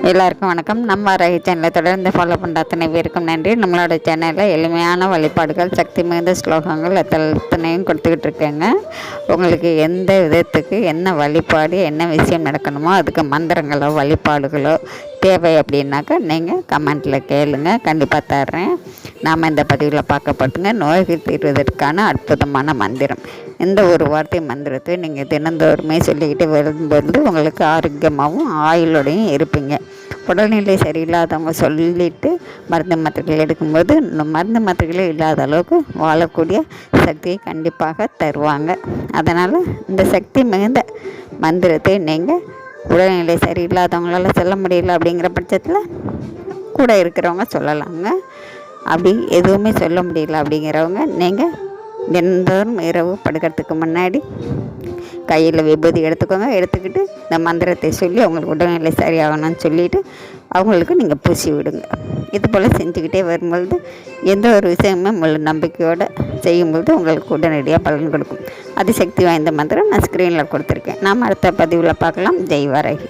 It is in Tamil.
எல்லாருக்கும் வணக்கம். நம்ம வாராகி சேனலை தொடர்ந்து ஃபாலோ பண்ணுற அத்தனை பேருக்கும் நன்றி. நம்மளோட சேனலில் எளிமையான வழிபாடுகள், சக்தி மிகுந்த ஸ்லோகங்கள் அத்தனையும் கொடுத்துக்கிட்டு இருக்கேங்க. உங்களுக்கு எந்த விதத்துக்கு என்ன வழிபாடு, என்ன விஷயம் நடக்கணுமோ அதுக்கு மந்திரங்களோ வழிபாடுகளோ தேவை அப்படின்னாக்கா நீங்கள் கமெண்ட்டில் கேளுங்க, கண்டிப்பாக தர்றேன். நாம் இந்த பதிவில் பார்க்கப்பட்டுங்க நோய்கள் தீர்வதற்கான அற்புதமான மந்திரம். இந்த ஒரு வார்த்தை மந்திரத்தை நீங்கள் தினந்தோறுமே சொல்லிக்கிட்டு வரும்போது உங்களுக்கு ஆரோக்கியமாகவும் ஆயுளோடையும் இருப்பீங்க. உடல்நிலை சரியில்லாதவங்க சொல்லிவிட்டு மருந்து மாத்திரைகள் எடுக்கும்போது மருந்து மாத்திரைகளே இல்லாத அளவுக்கு வாழக்கூடிய சக்தியை கண்டிப்பாக தருவாங்க. அதனால் இந்த சக்தி மிகுந்த மந்திரத்தை நீங்கள் உடல்நிலை சரியில்லாதவங்களால சொல்ல முடியல அப்படிங்கிற பட்சத்தில் கூட இருக்கிறவங்க சொல்லலாங்க. அப்படி எதுவுமே சொல்ல முடியல அப்படிங்கிறவங்க நீங்கள் தினந்தோறும் இரவு படுக்கிறதுக்கு முன்னாடி கையில் விபூதி எடுத்துக்கோங்க. எடுத்துக்கிட்டு இந்த மந்திரத்தை சொல்லி அவங்களுக்கு உடல்நிலை சரியாகணும்னு சொல்லிவிட்டு அவங்களுக்கு நீங்கள் பூசி விடுங்க. இது போல் செஞ்சுக்கிட்டே வரும்பொழுது எந்த ஒரு விஷயமுமே முழு நம்பிக்கையோடு செய்யும்பொழுது உங்களுக்கு உடனடியாக பலன் கொடுக்கும். அதிசக்தி வாய்ந்த மந்திரம் நான் ஸ்க்ரீனில் கொடுத்துருக்கேன். நாம் அடுத்த பதிவில் பார்க்கலாம். ஜெய் வாராகி.